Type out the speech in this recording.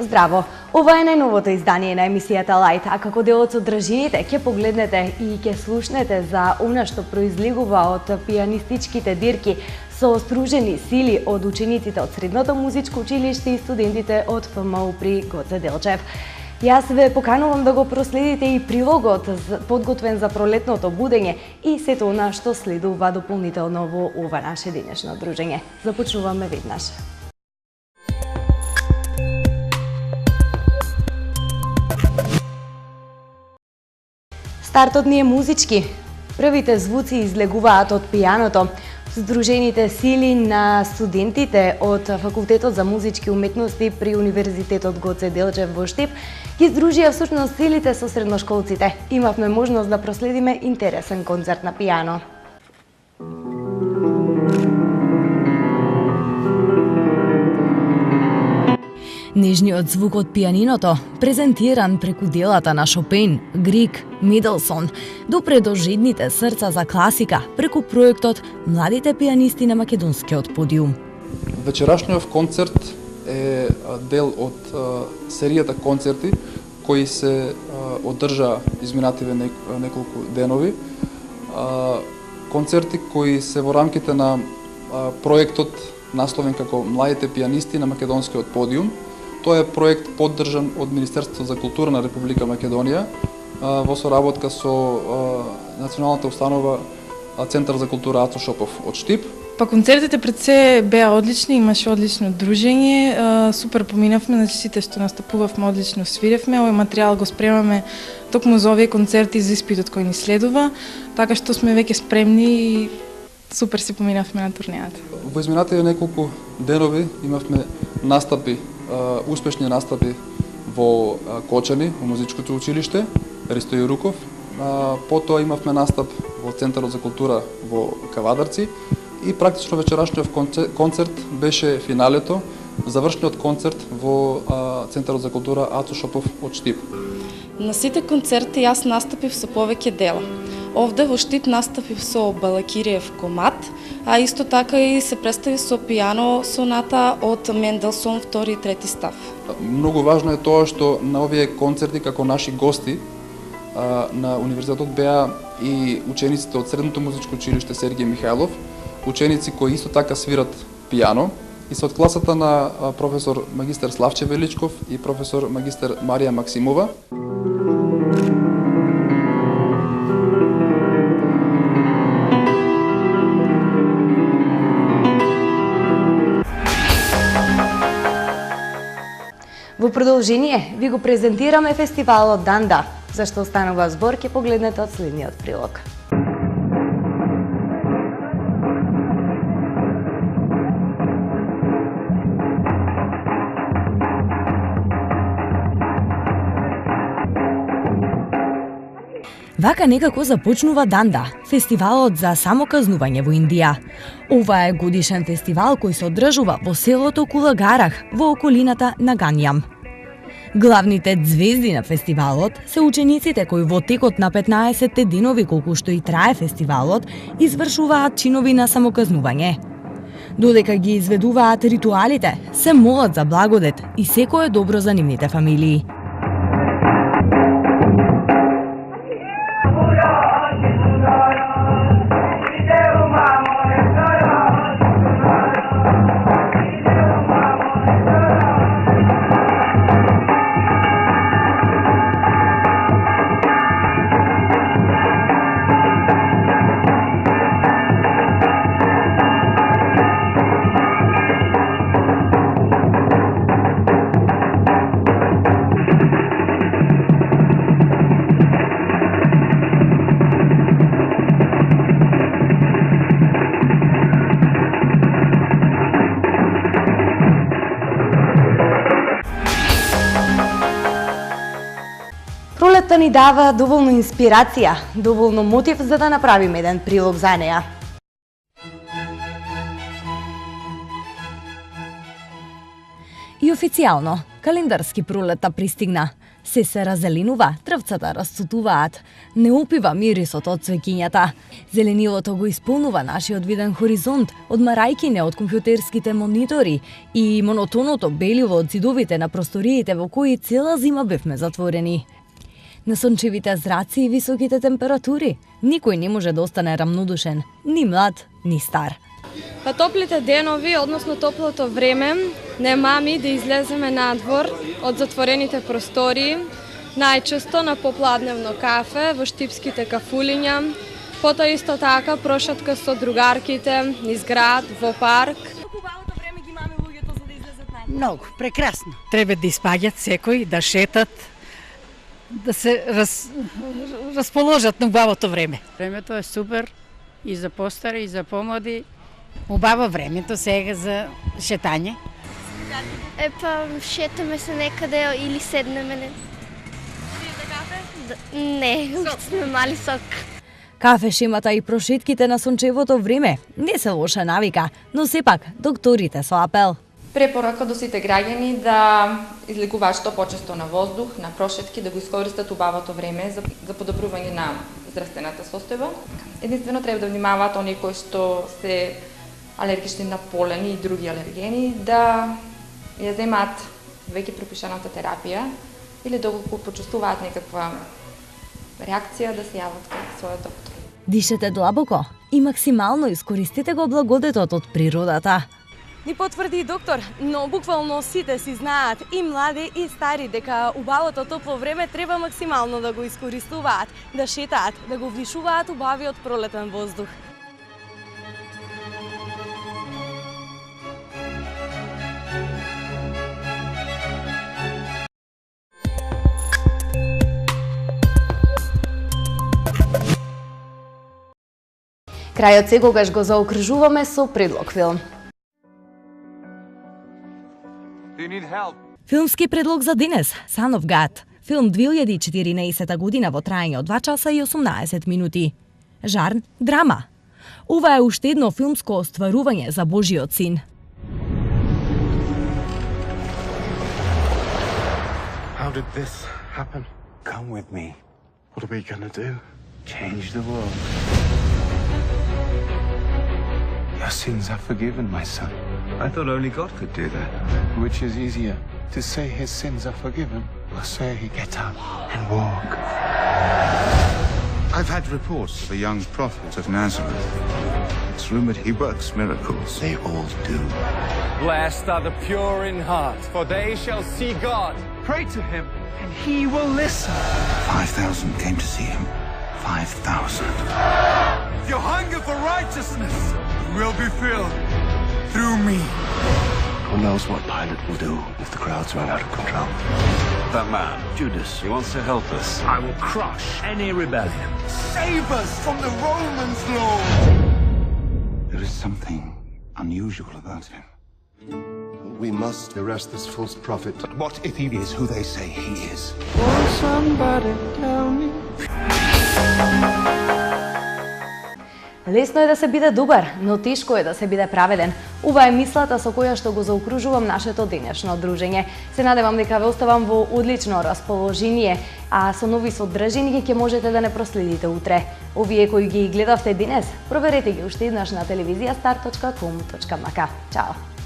Здраво! Ова е најновото издание на емисијата Лајт, а како дел од содржините ќе погледнете и ќе слушнете за она што произлегува од пијанистичките дирки со стружени сили од учениците од Средното музичко училиште и студентите од ФМУ при Гоце Делчев. Јас ве поканувам да го проследите и прилогот подготвен за пролетното будење и сето она што следува дополнително во ова наше денешно дружење. Започнуваме веднаш. Стартот ни е музички. Првите звуци излегуваат од пијаното. Сдружените сили на студентите од Факултетот за музички уметности при Универзитетот Гоце Делчев во Штип ги здружија всушност силите со средношколците. Имавме можност да проследиме интересен концерт на пијано. Нежниот звук од пијаниното, презентиран преку делата на Шопен, Григ, Мидлсон, допре до жедните срца за класика преку проектот Младите пијанисти на македонскиот подиум. Вечерашниот концерт е дел од серијата концерти кои се одржа изминативе неколку денови. Концерти кои се во рамките на проектот насловен како Младите пијанисти на македонскиот подиум. Тоа е проект поддржан од Министерството за култура на Република Македонија во соработка со националната установа Центар за култура Ацо Шопов од Штип. Па концертите пред се беа одлични, имаше одлично дружење, супер поминавме, значи сите што настапувавме одлично свиревме, овој материјал го спремаме токму за овие концерти за испитот кој ни следува, така што сме веќе спремни и супер се поминавме на турнејата. Во изминатите неколку денови имавме настапи, успешни настапи во Кочани, во музичкото училиште, Ристо Јуруков. Потоа имавме настап во Центарот за култура во Кавадарци и практично вечерашниот концерт беше финалето, завршниот концерт во Центарот за култура Ацо Шопов од Штип. На сите концерти јас настапив со повеќе дела. Овде во Штип настапив со Балакириев комат, а исто така и се представи со пијано соната од Менделсон втори и трети став. Многу важно е тоа што на овие концерти како наши гости на универзитетот беа и учениците од Средното музичко училиште Сергиј Михајлов, ученици кои исто така свират пијано и се од класата на професор магистер Славче Величков и професор магистер Марија Максимова. Во продолжение ви го презентираме фестивалот Данда. Зашто останува збор ќе погледнете од следниот прилог. Вака некако започнува Данда, фестивалот за самоказнување во Индија. Ова е годишен фестивал кој се одржува во селото Кулагарах во околината на Ганјам. Главните звезди на фестивалот се учениците кои во текот на 15 денови колку што и трае фестивалот извршуваат чинови на самоказнување. Додека ги изведуваат ритуалите, се молат за благодет и секое е добро за нивните фамилии. Пролетта ни дава доволно инспирација, доволно мотив за да направиме еден прилог за неа. И официјално, календарски пролетта пристигна. Се раззеленува, трвцата расцутуваат. Не опива мирисот од цвеќињата. Зеленилото го исполнува нашиот виден хоризонт, одмарајќи не од компјутерските монитори и монотоното беливо од зидовите на просториите во кои цела зима бевме затворени. На сончевите зраци и високите температури, никој не може да остане рамнодушен, ни млад, ни стар. Па топлите денови, односно топлото време, не мами да излеземе надвор од затворените простории, најчесто на попладневно кафе, во штипските кафулиња, потоа исто така прошатка со другарките, низ град, во парк. Убавото време ги мами луѓето за да излезат надвор. Многу, прекрасно. Треба да испаѓат секој, да шетат, да се расположат на убавото време. Времето е супер и за постари, и за помлади. Убава времето сега за шетање. Епа, шетаме се некаде или седнеме. Не, сме мали сок. Кафешемата и прошетките на сончевото време не се лоша навика, но сепак докторите со апел. Препорака до сите граѓани да излегуваат што почесто на воздух, на прошетки, да го искористат убавото време за подобрување на здравствената состојба. Единствено треба да внимаваат оние кои што се алергични на полени и други алергени, да ја земаат веќе пропишаната терапија или доколку почувствуваат некаква реакција да се јават кај својот доктор. Дишете длабоко и максимално искористете го благодетот од природата. Ни потврди и доктор, но буквално сите си знаат, и млади и стари, дека убавото топло време треба максимално да го искористуваат, да шетаат, да го вдишуваат убавиот пролетен воздух. Крајот секогаш го заокружуваме со предлог филм. Филмски предлог за денес, Son of God. Филм 2014 година во траење од 2 часа и 18 минути. Жарн, драма. Ова е уште едно филмско остварување за Божиот син. How did this happen? Come with me. What are we gonna do? Change the world. Your sins are forgiven, my son. I thought only God could do that. Which is easier, to say his sins are forgiven, or say get up and walk? I've had reports of a young prophet of Nazareth. It's rumored he works miracles. They all do. Blessed are the pure in heart, for they shall see God. Pray to him, and he will listen. 5,000 came to see him. 5,000. Your hunger for righteousness will be filled through me. Who knows what Pilate will do if the crowds run out of control? That man, Judas, he wants to help us. I will crush any rebellion. Save us from the Romans, Lord! There is something unusual about him. We must arrest this false prophet. But what if he is who they say he is? Won't somebody tell me? Лесно е да се биде добар, но тешко е да се биде праведен. Ова е мислата со која што го заокружувам нашето денешно дружење. Се надевам дека ве оставам во одлично расположение, а со нови содржини ќе можете да не проследите утре. Овие кои ги гледавте денес, проверете ги уште еднаш на телевизија star.com.mk. Чао!